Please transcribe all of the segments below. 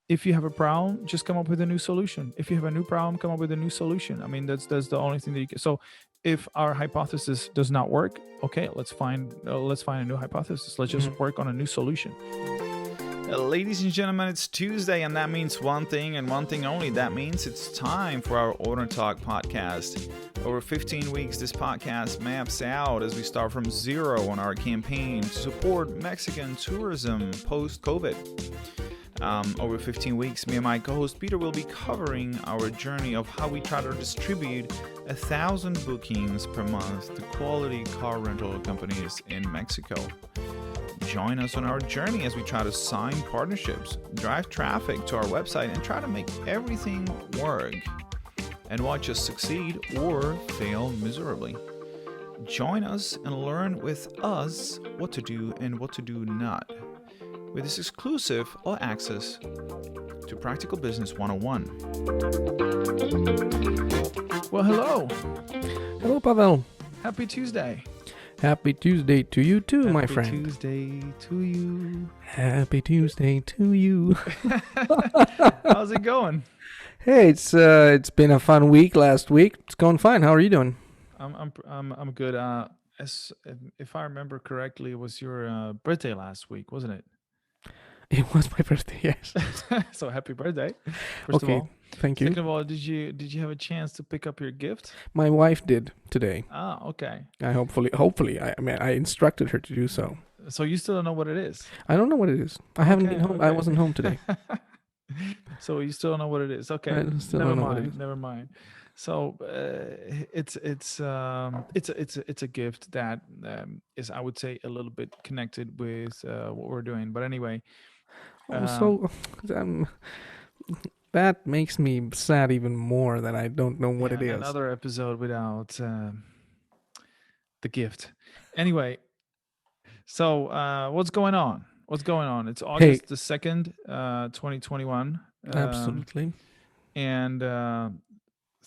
if you have a problem, just come up with a new solution. If you have a new problem, come up with a new solution. I mean, that's the only thing that you can. So, if our hypothesis does not work, okay, let's find a new hypothesis. Let's just Mhm. work on a new solution. Ladies and gentlemen, it's Tuesday, and that means one thing and one thing only. That means it's time for our Owner Talk podcast. Over 15 weeks, this podcast maps out as we start from zero on our campaign to support Mexican tourism post COVID. Over 15 weeks, me and my co-host Peter will be covering our journey of how we try to distribute 1,000 bookings per month to quality car rental companies in Mexico. Join us on our journey as we try to sign partnerships, drive traffic to our website, and try to make everything work and watch us succeed or fail miserably. Join us and learn with us what to do and what to do not, with this exclusive all access to Practical Business 101. Well, hello. Hello, Pavel. Happy Tuesday. Happy Tuesday to you too, my friend. Happy Tuesday to you. Happy Tuesday to you. How's it going? Hey, it's been a fun week last week. It's going fine. How are you doing? I'm good. As if I remember correctly, it was your birthday last week, wasn't it? It was my birthday, yes. So happy birthday, first of Okay, all. thank you. Second of all, did you have a chance to pick up your gift? My wife did today. Ah, okay. I hopefully, I instructed her to do so. So you still don't know what it is. I don't know what it is. I haven't Okay, been home. I okay. wasn't home today. So you still don't know what it is. Okay, I still never don't know what it mind. is. Never mind. So it's a gift that is, I would say, a little bit connected with what we're doing. But anyway, Also, um, that makes me sad even more that I don't know what yeah, it is. another episode without the gift. Anyway, so what's going on? What's going on? It's Hey, August the 2nd, 2021. absolutely. And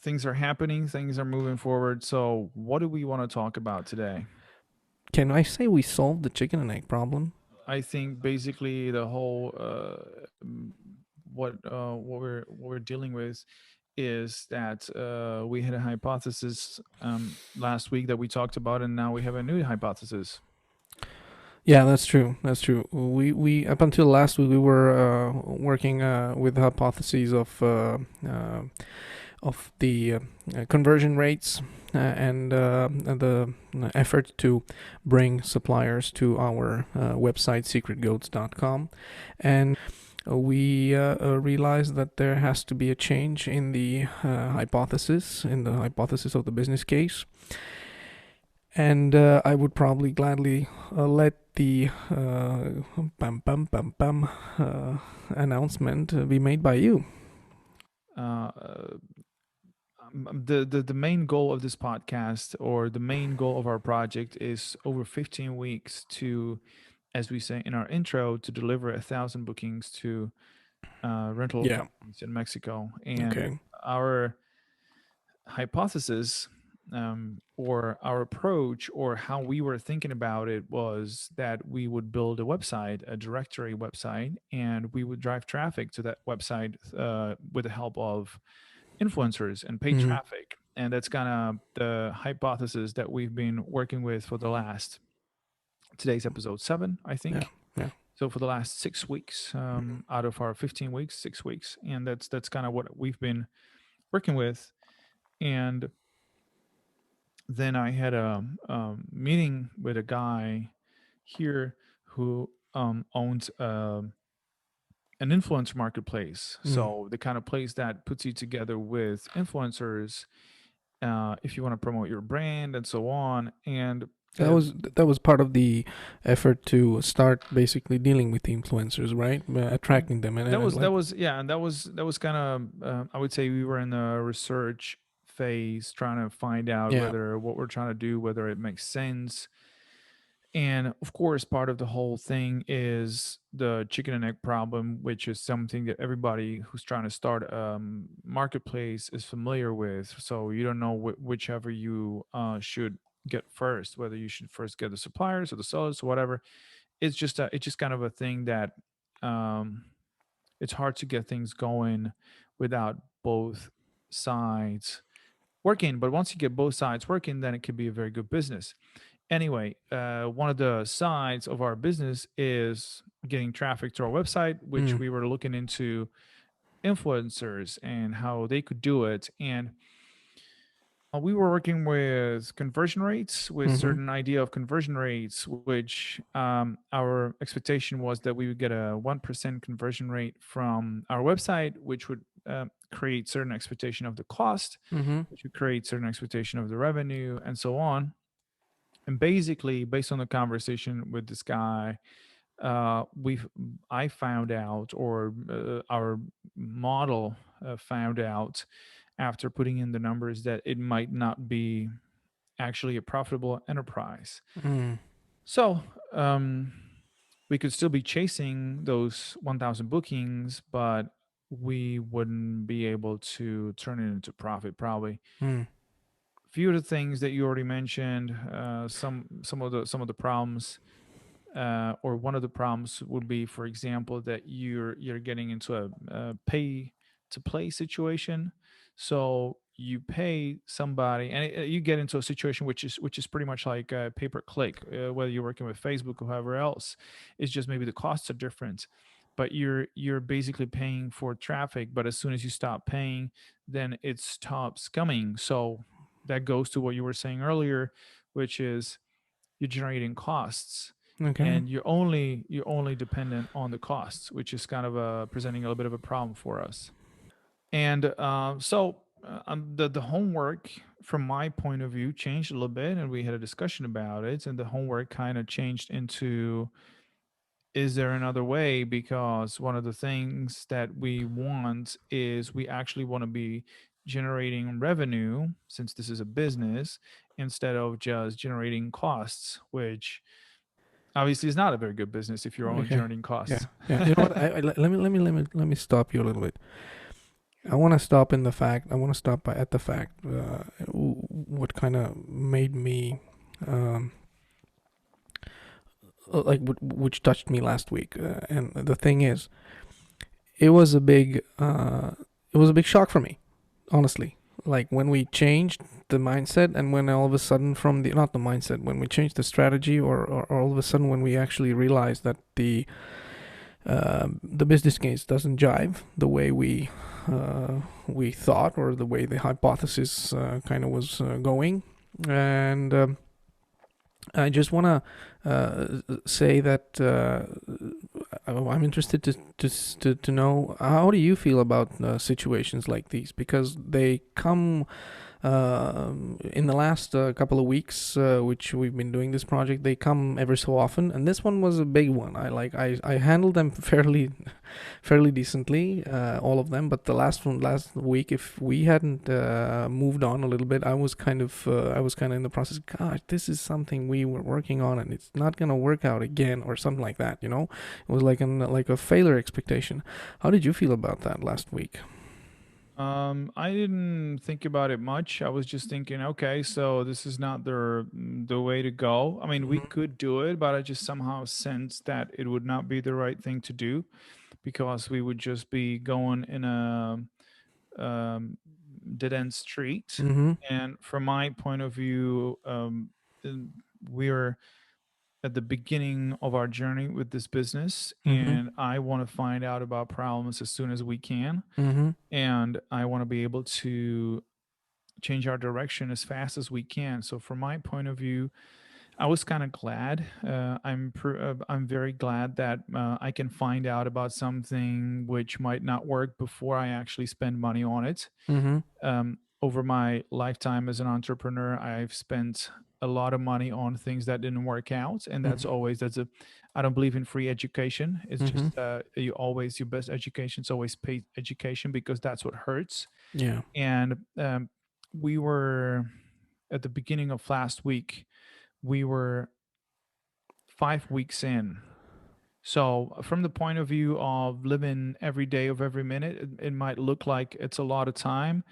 things are happening, things are moving forward. So, what do we want to talk about today? Can I say we solved the chicken and egg problem? I think basically the whole what we're dealing with is that we had a hypothesis last week that we talked about, and now we have a new hypothesis. Yeah, that's true. That's true. We up until last week we were working with hypotheses of the conversion rates and the effort to bring suppliers to our website secretgoats.com, and we realized that there has to be a change in the hypothesis of the business case. And I would probably gladly let the announcement be made by you. Uh, the main goal of this podcast, or the main goal of our project, is over 15 weeks to, as we say in our intro, to deliver 1,000 bookings to rental Yeah. companies in Mexico. And Okay. our hypothesis, or our approach, or how we were thinking about it, was that we would build a website, a directory website, and we would drive traffic to that website with the help of influencers and paid Mm-hmm. traffic. And that's kind of the hypothesis that we've been working with for the last, today's episode 7, I Yeah. think. Yeah. So for the last 6 weeks, out of our 15 weeks, 6 weeks, and that's kind of what we've been working with. And then I had a meeting with a guy here who owns an influencer marketplace. Mm. So the kind of place that puts you together with influencers, if you want to promote your brand and so on. And That uh, was that was part of the effort to start basically dealing with the influencers, right? Attracting them that was like. yeah, and that was kind of I would say we were in the research phase, trying to find out Yeah. whether what we're trying to do, whether it makes sense. And of course, part of the whole thing is the chicken and egg problem, which is something that everybody who's trying to start a marketplace is familiar with. So you don't know whichever you should get first, whether you should first get the suppliers or the sellers or whatever. It's just kind of a thing that um, it's hard to get things going without both sides working. But once you get both sides working, then it can be a very good business. Anyway, one of the sides of our business is getting traffic to our website, which Mm. we were looking into influencers and how they could do it. And we were working with conversion rates, with Mhm. certain idea of conversion rates, which our expectation was that we would get a 1% conversion rate from our website, which would create certain expectation of the cost, Mhm. which would create certain expectation of the revenue, and so on. And basically, based on the conversation with this guy, we I found out, or our model found out after putting in the numbers, that it might not be actually a profitable enterprise. Mm. So we could still be chasing those 1,000 bookings, but we wouldn't be able to turn it into profit probably. Mm. A few of the things that you already mentioned, some of the problems, or one of the problems would be, for example, that you're getting into a pay to play situation. So you pay somebody, and you get into a situation which is pretty much like pay per click, whether you're working with Facebook or whoever else. It's just maybe the costs are different, but you're basically paying for traffic. But as soon as you stop paying, then it stops coming. So that goes to what you were saying earlier, which is you're generating costs, Okay. and you're only dependent on the costs, which is kind of presenting a little bit of a problem for us. And the homework from my point of view changed a little bit, and we had a discussion about it, and the homework kind of changed into, is there another way? Because one of the things that we want is, we actually want to be generating revenue, since this is a business, instead of just generating costs, which obviously is not a very good business if you're only Okay. generating Yeah. costs. Yeah. You know what? Let me stop you a little bit. I want to stop in the fact. I want to stop at the fact. What kind of made me, um, like, which touched me last week. And the thing is, it was a big, it was a big shock for me, honestly. Like when we changed the mindset, and when all of a sudden, from the, not the mindset, when we changed the strategy, or all of a sudden when we actually realized that the business case doesn't jive the way we thought, or the way the hypothesis kind of was going. And I just want to say that I'm interested to know, how do you feel about situations like these, because they come in the last couple of weeks, which we've been doing this project. They come every so often, and this one was a big one. I handled them fairly decently, all of them. But the last one, last week, if we hadn't moved on a little bit, I was kind of in the process. Gosh, this is something we were working on, and it's not gonna work out again, or something like that. It was like a failure expectation. How did you feel about that last week? I didn't think about it much. I was just thinking, okay, so this is not the way to go. I mean, we Mm-hmm. could do it, but I just somehow sensed that it would not be the right thing to do, because we would just be going in a um, dead end street. Mm-hmm. And from my point of view, we're at the beginning of our journey with this business, Mm-hmm. and I want to find out about problems as soon as we can, Mm-hmm. and I want to be able to change our direction as fast as we can. So from my point of view, I was kind of glad. I'm very glad that I can find out about something which might not work before I actually spend money on it. Mm-hmm. Over my lifetime as an entrepreneur, I've spent a lot of money on things that didn't work out, and that's a. I don't believe in free education. It's Mm-hmm. just your best education is always paid education, because that's what hurts. Yeah. And we were at the beginning of last week. We were 5 weeks in. So, from the point of view of living every day of every minute, it might look like it's a lot of time,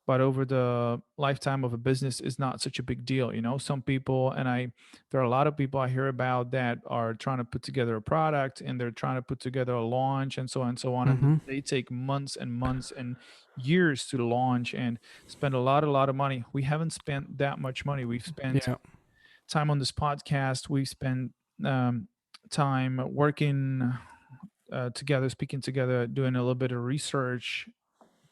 but over the lifetime of a business is not such a big deal. Some people, there are a lot of people I hear about that are trying to put together a product, and they're trying to put together a launch and so on and so on, and Mm-hmm. they take months and months and years to launch and spend a lot of money. We haven't spent that much money. We've spent Yeah. time on this podcast. We've spent um, time working together, speaking together, doing a little bit of research.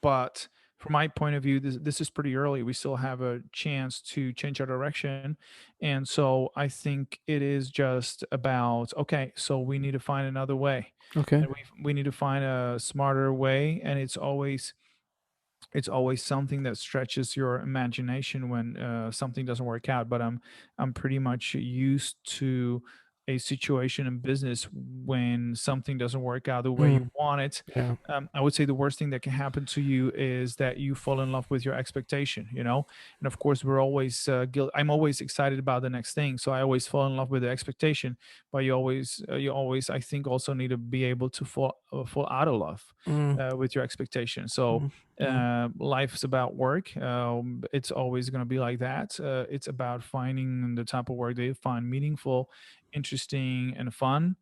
But from my point of view, this is pretty early. We still have a chance to change our direction. And so I think it is just about, okay, so we need to find another way. Okay. And we need to find a smarter way. And it's always something that stretches your imagination when something doesn't work out. But I'm pretty much used to a situation in business when something doesn't work out the way you Mm. want it. Yeah. I would say the worst thing that can happen to you is that you fall in love with your expectation. And of course, we're always I'm always excited about the next thing, so I always fall in love with the expectation. But you always, I think, also need to be able to fall out of love Mm. with your expectation. So Mm. Mm. life's about work. It's always going to be like that. It's about finding the type of work that you find meaningful, interesting, and fun.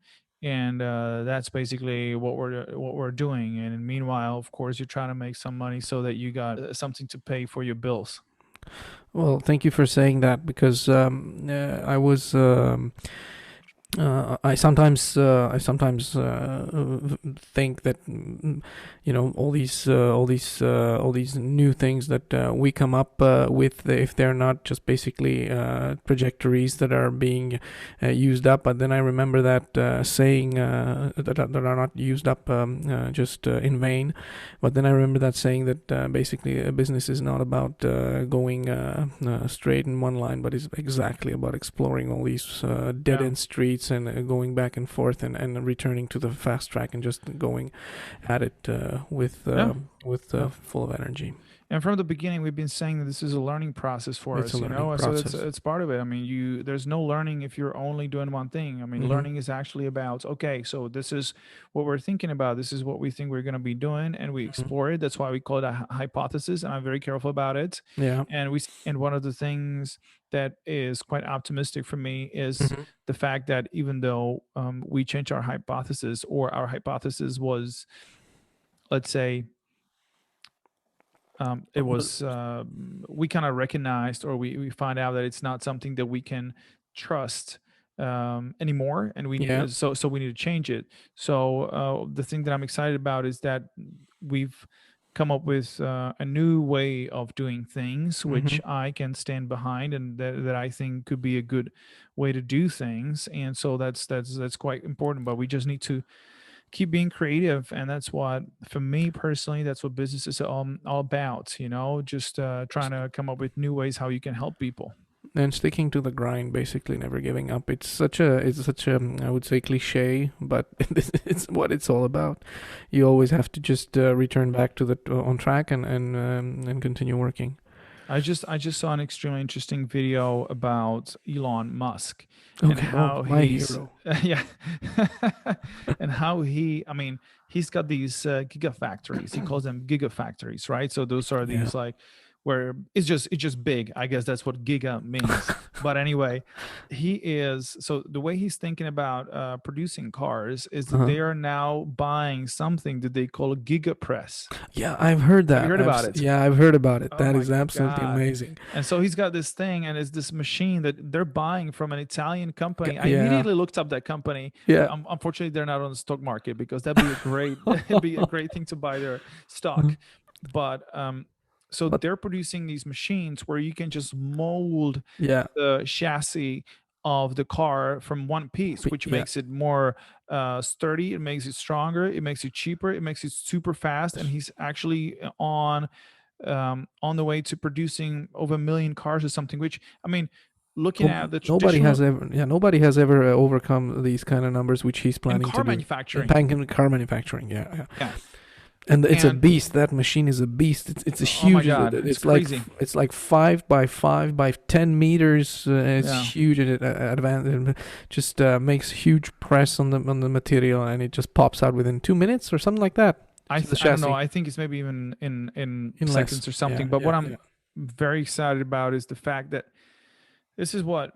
And that's basically what we're doing. And meanwhile, of course, you're trying to make some money so that you got something to pay for your bills. Well, thank you for saying that, because I was I sometimes think that all these new things that we come up with, if they're not just basically trajectories that are being used up. But then I remember that saying that are not used up just in vain. But then I remember that saying that basically a business is not about going straight in one line, but is exactly about exploring all these dead Yeah. end streets and going back and forth and returning to the fast track and just going at it Yeah. Yeah. full of energy. And from the beginning, we've been saying that this is a learning process for It's us, a learning and so it's process. it's part of it. I mean, there's no learning if you're only doing one thing. I mean, Mm-hmm. learning is actually about, okay, so this is what we're thinking about. This is what we think we're going to be doing, and we Mm-hmm. explore it. That's why we call it a hypothesis, and I'm very careful about it. Yeah. And one of the things that is quite optimistic for me is Mm-hmm. the fact that even though we change our hypothesis, or our hypothesis was, let's say, it was we kind of recognized, or we find out that it's not something that we can trust anymore, and Yeah. so we need to change it. So the thing that I'm excited about is that we've come up with a new way of doing things, Mm-hmm. which I can stand behind, and that I think could be a good way to do things. And so that's quite important. But we just need to keep being creative, and that's what, for me personally, that's what business is all about. Just trying to come up with new ways how you can help people. And sticking to the grind, basically never giving up. It's such a I would say cliche, but it's what it's all about. You always have to just return back to the on track and continue working. I just saw an extremely interesting video about Elon Musk and Okay. Oh, how my he's hero. yeah, and how I mean, he's got these gigafactories. He calls them gigafactories, right? So those are Yeah. these, like, where it's just big. I guess that's what giga means. But anyway, so the way he's thinking about producing cars is that Uh-huh. they are now buying something that they call a giga press. Yeah, I've heard Have you that. heard about it? Yeah, I've heard about it. Oh That my is absolutely God. amazing. And so he's got this thing, and it's this machine that they're buying from an Italian company. I Yeah. immediately looked up that company. Yeah. Unfortunately, they're not on the stock market, because that'd be a great it'd be a great thing to buy their Uh-huh. stock. But so But they're producing these machines where you can just mold yeah, the chassis of the car from one piece, which yeah. makes it more sturdy. It makes it stronger. It makes it cheaper. It makes it super fast. And he's actually on the way to producing over 1 million cars or something. Which, I mean, looking at the Nobody traditional has ever, yeah, nobody has ever overcome these kind of numbers which he's in planning to car do manufacturing, in car manufacturing. Yeah, yeah. yeah, And it's a and beast. That machine is a beast. It's a oh my huge. God, it's Like crazy. it's like 5 by 5 by 10 meters. It's Yeah. huge, and it advanced. Just makes huge press on the material, and it just pops out within 2 minutes or something like that. So the I don't know. chassis I think it's maybe even in in less. seconds or Yeah, something. But yeah, what I'm yeah. very excited about is the fact that this is what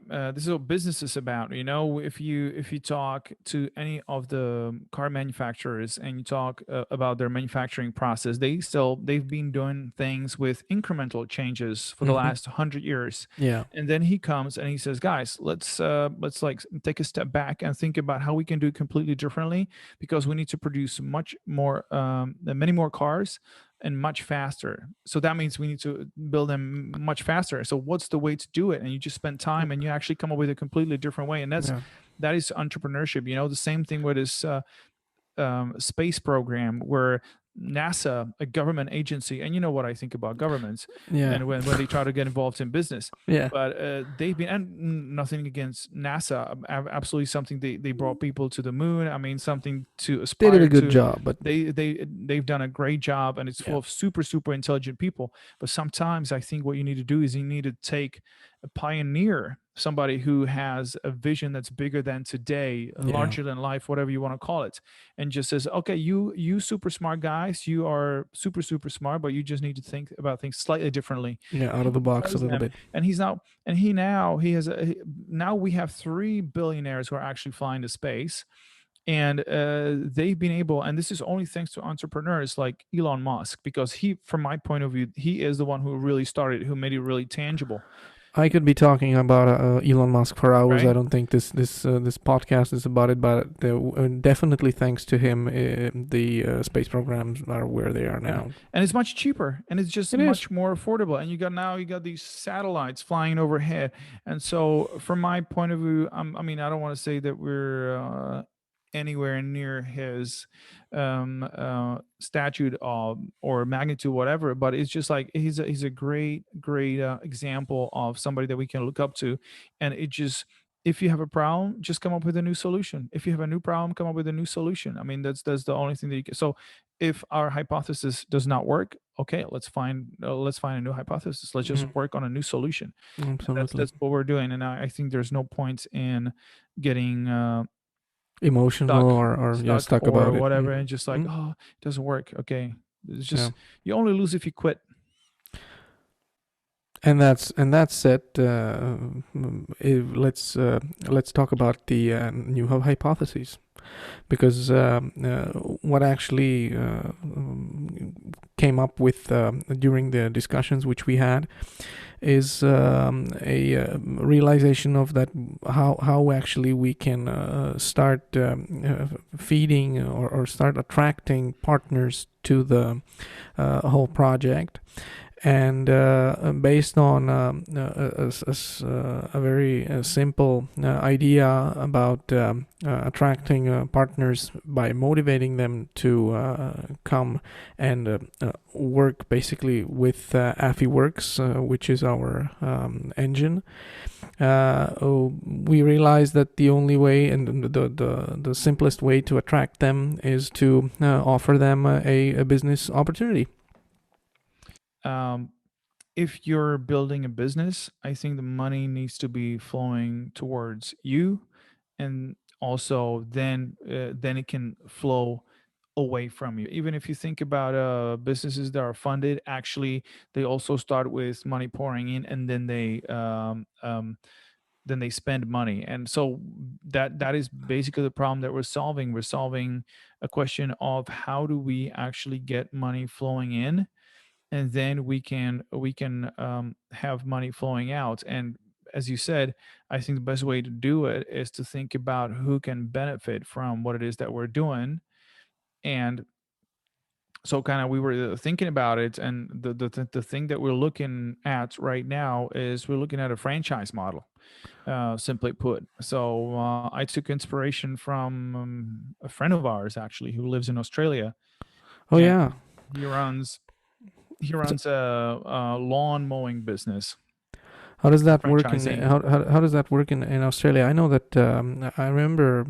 business is about. You know, if you talk to any of the car manufacturers and you talk about their manufacturing process, they've been doing things with incremental changes for the Mm-hmm. last 100 years. Yeah, And then he comes and he says, guys, let's like take a step back and think about how we can do it completely differently, because we need to produce much more many more cars and much faster. So that means we need to build them much faster. So what's the way to do it? And you just spend time and you actually come up with a completely different way. And yeah, that is entrepreneurship. You know, the same thing with this space program where NASA, a government agency, and you know what I think about governments, yeah, and when they try to get involved in business, yeah. but they've been, and nothing against NASA, absolutely something they brought people to the moon. I mean, something to They did a aspire good to. job, but They've done a great job, and it's yeah, full of super intelligent people. But sometimes I think what you need to do is you need to take a pioneer, somebody who has a vision that's bigger than today, yeah, larger than life, whatever you want to call it, and just says, okay, you super smart guys, you are super smart, but you just need to think about things slightly differently. yeah. Out And of the he box a shows little them, bit. and he's now and he now he has now we have 3 billionaires who are actually flying to space, and they've been able, and this is only thanks to entrepreneurs like Elon Musk, because he, from my point of view, he is the one who really started, who made it really tangible, I could be talking about Elon Musk for hours. I right? don't think this podcast is about it, but definitely thanks to him, the space programs are where they are Yeah, now. and it's much cheaper and it's just It is. much more affordable. And you got these satellites flying overhead. And so, from my point of view, I mean, I don't want to say that we're anywhere near his statute or magnitude, whatever. But it's just like he's a great example of somebody that we can look up to. And it just, if you have a problem, just come up with a new solution. If you have a new problem, come up with a new solution. I mean, that's the only thing that you can. So if our hypothesis does not work, okay, let's find a new hypothesis. Let's just Mhm. work on a new solution. And Absolutely. that's what we're doing. And I think there's no point in getting Emotional stuck or yeah, stuck stuck or about it. whatever, Mm-hmm. and just like, oh, it doesn't work. Okay, it's Yeah. just, you only lose if you quit. And that's it. Let's talk about the new hypotheses, because what actually came up with during the discussions which we had is a realization of that how actually we can start feeding or start attracting partners to the whole project. And based on a very simple idea about attracting partners by motivating them to come and work basically with Affiworks, which is our engine. We realized that the only way and the simplest way to attract them is to offer them a business opportunity. um, if you're building a business, I think the money needs to be flowing towards you, and also then it can flow away from you. Even if you think about businesses that are funded, actually they also start with money pouring in, and then they spend money. And so that is basically the problem that we're solving a question of how do we actually get money flowing in, and then we can have money flowing out. And as you said, I think the best way to do it is to think about who can benefit from what it is that we're doing. And so kind of we were thinking about it, and the thing that we're looking at right now is we're looking at a franchise model, simply put. So I took inspiration from a friend of ours actually who lives in Australia, Oh and yeah. he runs he So runs a lawn mowing business. how does He's a that work in franchisee. how does that work in Australia? I know that I remember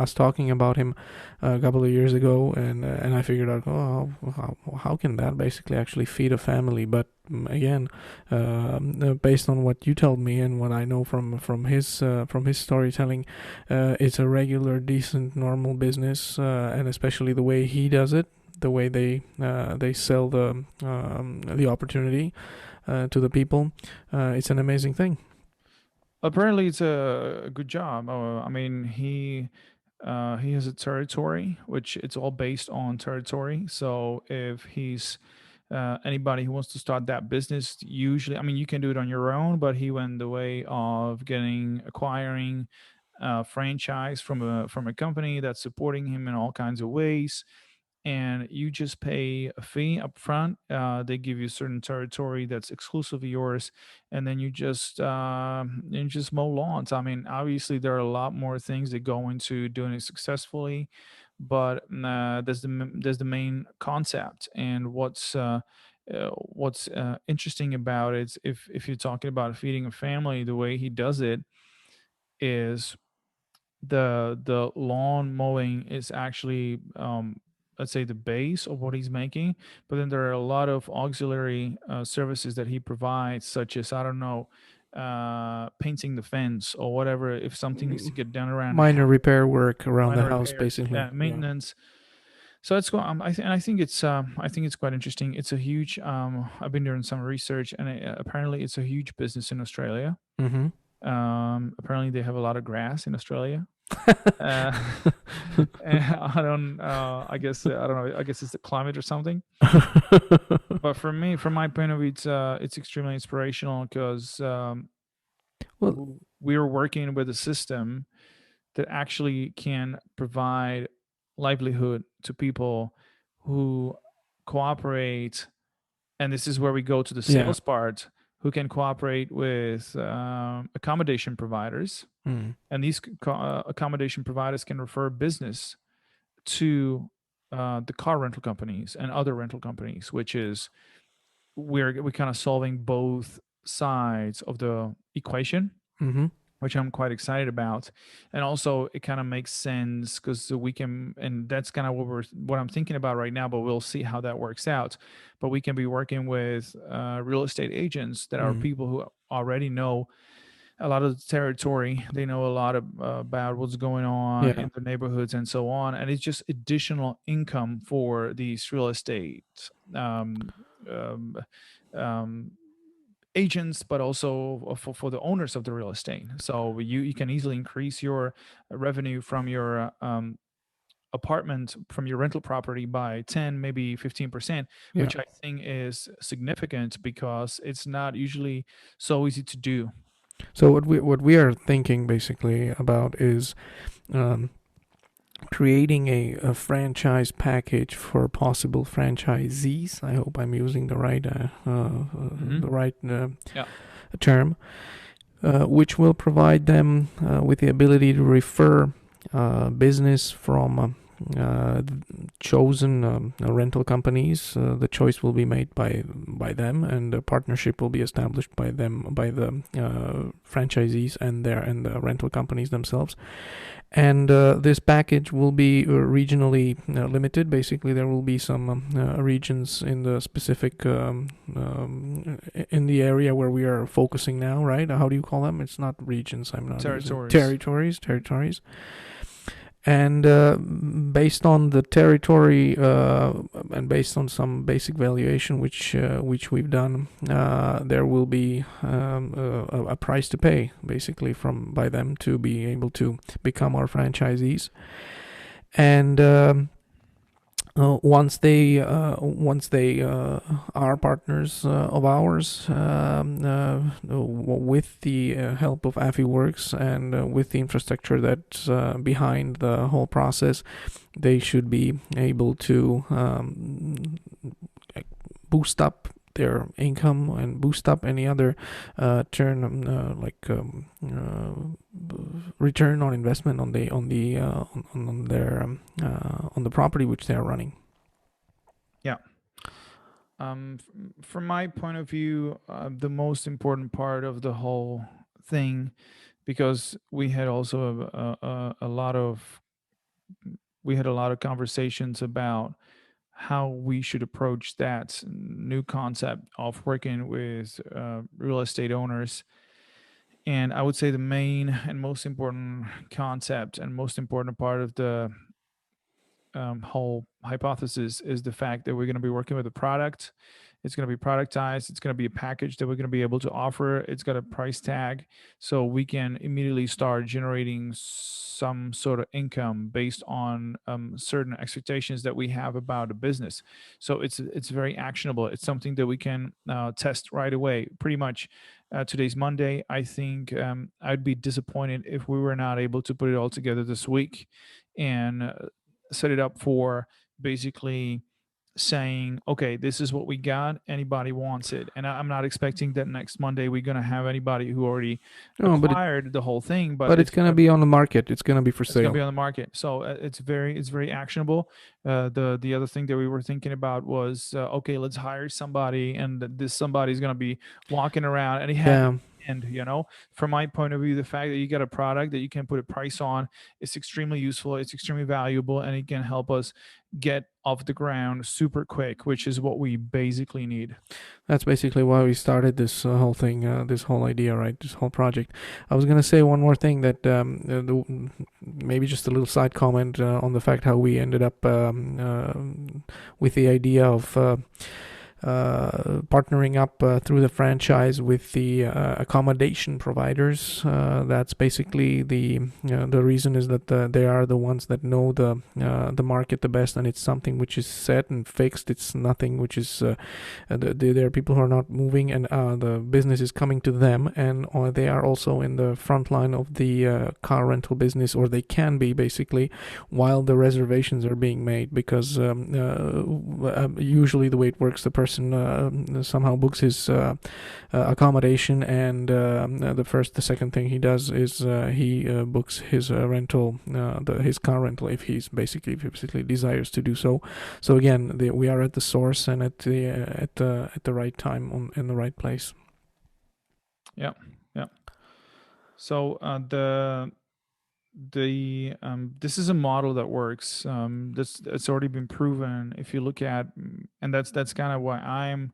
us talking about him a couple of years ago, and I figured out, oh, how can that basically actually feed a family? But again, based on what you told me and what I know from his storytelling, it's a regular, decent, normal business, and especially the way he does it. the way they sell the opportunity to the people. It's an amazing thing. Apparently, it's a good job. I mean, he has a territory, which it's all based on territory. So if he's anybody who wants to start that business, usually, I mean, you can do it on your own, but he went the way of acquiring a franchise from a company that's supporting him in all kinds of ways, and you just pay a fee up front. They give you certain territory that's exclusively yours, and then you just mow lawns. I mean, obviously there are a lot more things that go into doing it successfully, but there's the main concept. And what's interesting about it, if you're talking about feeding a family, the way he does it is the lawn mowing is actually, let's say, the base of what he's making, but then there are a lot of auxiliary services that he provides, such as, I don't know, painting the fence or whatever, if something needs to get done around the Minor house, repair work around the minor house, repairs, basically. Yeah. maintenance. So it's going. I think it's quite interesting. It's a huge. I've been doing some research, and apparently it's a huge business in Australia. Mm-hmm. Apparently they have a lot of grass in Australia. Uh, and I don't. I guess I don't know. I guess it's the climate or something. But for me, from my point of view, it's extremely inspirational because Well, we are working with a system that actually can provide livelihood to people who cooperate. And this is where we go to the yeah. sales part, who can cooperate with accommodation providers. Mm. And these accommodation providers can refer business to the car rental companies and other rental companies, which is we're kind of solving both sides of the equation, Mm-hmm. which I'm quite excited about. And also it kind of makes sense because we can, and that's kind of what I'm thinking about right now, but we'll see how that works out. But we can be working with real estate agents that are Mm. people who already know a lot of the territory. They know a lot about what's going on Yeah. in the neighborhoods and so on. And it's just additional income for these real estate um, um, um, agents, but also for the owners of the real estate. So you can easily increase your revenue from your apartment, from your rental property, by 10, maybe 15%, Yeah. which I think is significant because it's not usually so easy to do. So what we are thinking basically about is um, creating a franchise package for possible franchisees. I hope I'm using the right Yeah. term, which will provide them with the ability to refer business from chosen rental companies. The choice will be made by them, and a partnership will be established by them, by the franchisees and the rental companies themselves. And this package will be regionally limited. Basically, there will be some regions in the specific in the area where we are focusing now, right? How do you call them? It's not regions. I'm not using Territories. territories. And based on the territory and based on some basic valuation which we've done, there will be a price to pay basically from by them to be able to become our franchisees. And once they are partners of ours, with the help of Affiworks and with the infrastructure that's behind the whole process, they should be able to boost up their income and boost up any other return on investment on the property which they are running. Yeah. From my point of view, the most important part of the whole thing, because we had also a lot of conversations about how we should approach that new concept of working with real estate owners. And I would say the main and most important concept and most important part of whole hypothesis is the fact that we're going to be working with a product. It's going to be productized. It's going to be a package that we're going to be able to offer. It's got a price tag, so we can immediately start generating some sort of income based on certain expectations that we have about the business. So it's very actionable. It's something that we can test right away. Pretty much, today's Monday. I think I'd be disappointed if we were not able to put it all together this week and set it up for basically saying, okay, this is what we got. Anybody wants it. And I'm not expecting that next Monday we're going to have anybody who already No, acquired the whole thing, but but it's gonna be on the market. It's gonna be for it's going to sale. be on the market. So it's very actionable. The other thing that we were thinking about was, okay, let's hire somebody, and this somebody is going to be walking around, and he had. Yeah, And from my point of view, the fact that you get a product that you can put a price on is extremely useful. It's extremely valuable, and it can help us get off the ground super quick, which is what we basically need. that's basically why we started this whole thing, this whole idea, right? This whole project. I was gonna say one more thing that maybe just a little side comment on the fact how we ended up with the idea of partnering up through the franchise with the accommodation providers. That's basically the reason is that they are the ones that know the market the best, and it's something which is set and fixed. It's nothing which is there are people who are not moving, and the business is coming to them, and they are also in the front line of the car rental business, or they can be basically while the reservations are being made, because usually the way it works, the person somehow books his accommodation, and the second thing he does is he books his rental, his car rental, if he's basically desires to do so. So again, we are at the source and at the right time in the right place. Yeah, yeah. So the this is a model that works. This It's already been proven. If you look at, and that's kind of why I'm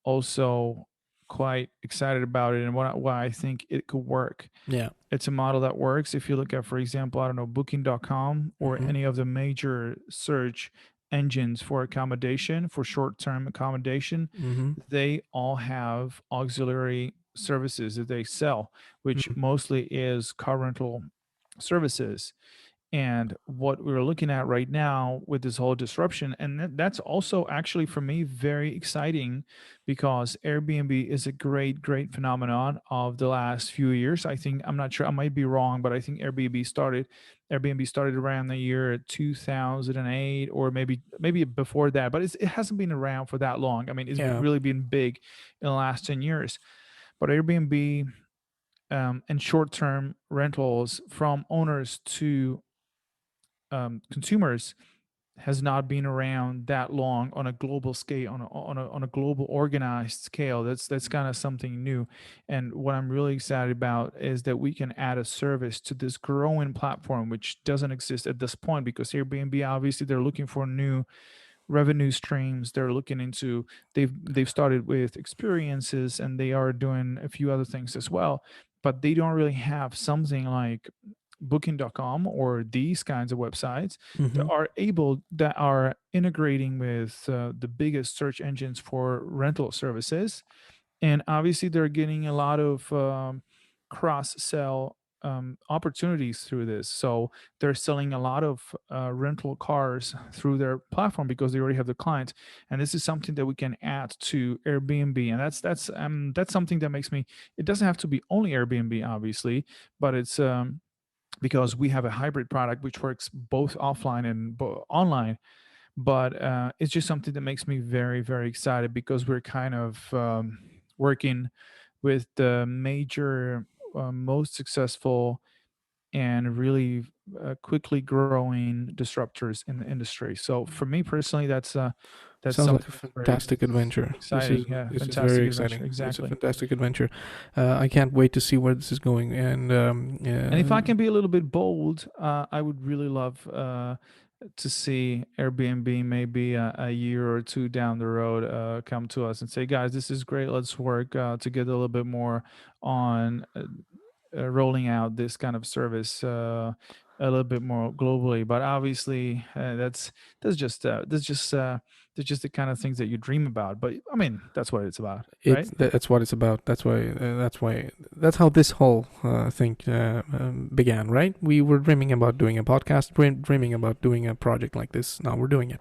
also quite excited about it, and why I think it could work. Yeah. It's a model that works. If you look at, for example, I don't know, Booking.com or Mm-hmm. any of the major search engines for accommodation, for short-term accommodation, Mm-hmm. they all have auxiliary services that they sell, which Mm-hmm. mostly is car rental services. And what we're looking at right now with this whole disruption, and that's also actually for me very exciting, because Airbnb is a great phenomenon of the last few years. I think, I'm not sure, I might be wrong, but I think Airbnb started around the year 2008, or maybe before that, but it hasn't been around for that long. I mean, it's Yeah. really been big in the last 10 years. But Airbnb, and short-term rentals from owners to consumers, has not been around that long on a global scale, on a global organized scale. That's kind of something new. And what I'm really excited about is that we can add a service to this growing platform, which doesn't exist at this point, because Airbnb, obviously, they're looking for new revenue streams. They're looking into, they've started with experiences, and they are doing a few other things as well, but they don't really have something like Booking.com or these kinds of websites Mm-hmm. that are integrating with the biggest search engines for rental services. And obviously they're getting a lot of cross sell opportunities through this. So they're selling a lot of rental cars through their platform, because they already have the clients. And this is something that we can add to Airbnb, and that's something that makes me. It doesn't have to be only Airbnb, obviously, but it's because we have a hybrid product which works both offline and online. But it's just something that makes me very excited, because we're kind of working with the major, most successful, and really quickly growing disruptors in the industry. So for me personally, that's Sounds like something a that's very fantastic adventure. This is exciting. Yeah, this is very fantastic adventure. exciting. It's a Exactly. fantastic adventure. I can't wait to see where this is going. And And if I can be a little bit bold, I would really love to see Airbnb maybe a year or two down the road come to us and say, guys, this is great. Let's work together a little bit more on rolling out this kind of service a little bit more globally. But obviously, that's just that's just the kind of things that you dream about. But I mean, that's what it's about, right? That's what it's about. That's how this whole thing began, right? We were dreaming about doing a podcast, dreaming about doing a project like this. Now we're doing it.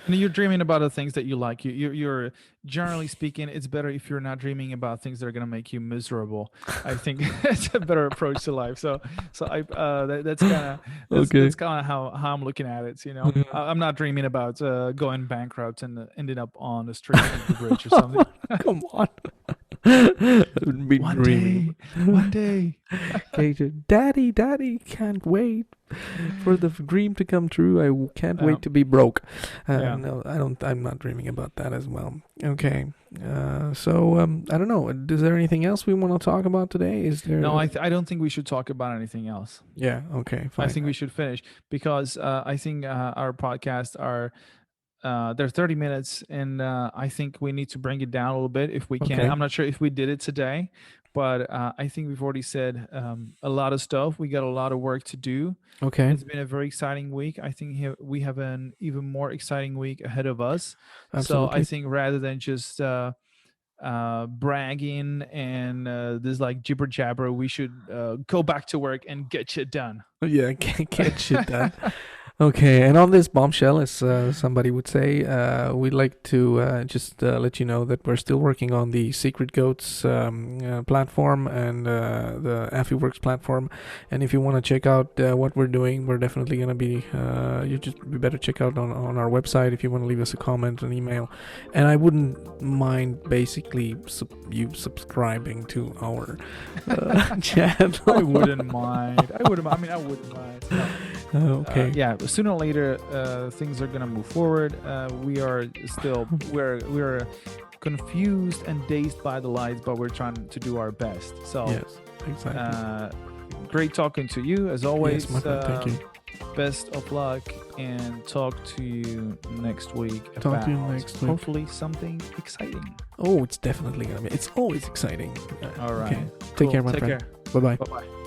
And you're dreaming about the things that you like. You're generally speaking, it's better if you're not dreaming about things that are gonna make you miserable. I think it's a better approach to life. That's kind of Okay. that's kind of how I'm looking at it. I'm not dreaming about going bankrupt and ending up on the street of the bridge or something. Come on. Be One dreaming. day, one day. Okay, Daddy, can't wait for the dream to come true. I can't wait to be broke. No, I'm not dreaming about that as well. Okay, so I don't know. Is there anything else we want to talk about today? Is there? No, I don't think we should talk about anything else. Yeah. Okay. Fine. I think we should finish because I think our podcasts are. They're 30 minutes, and I think we need to bring it down a little bit if we can. Okay. I'm not sure if we did it today, but I think we've already said a lot of stuff. We got a lot of work to do. Okay. It's been a very exciting week. I think we have an even more exciting week ahead of us. Absolutely. So I think rather than just bragging and this like jibber jabber, we should go back to work and get shit done. Yeah, get shit done. Okay, and on this bombshell, as somebody would say, we'd like to just let you know that we're still working on the Secretgoats platform and the Affiworks platform. And if you want to check out what we're doing, we're definitely going to be, you better check out on our website if you want to leave us a comment, an email. And I wouldn't mind basically you subscribing to our channel. I wouldn't mind. I wouldn't mind. No. Okay. Yeah, sooner or later, things are gonna move forward. We are still we're confused and dazed by the lights, but we're trying to do our best. So yes, exactly. Great talking to you as always. Yes, my friend, thank you. Best of luck, and talk to you next week. Hopefully something exciting. Oh, it's definitely gonna be. It's always exciting. All right. Okay. Take care, my friend. Bye Bye bye. bye.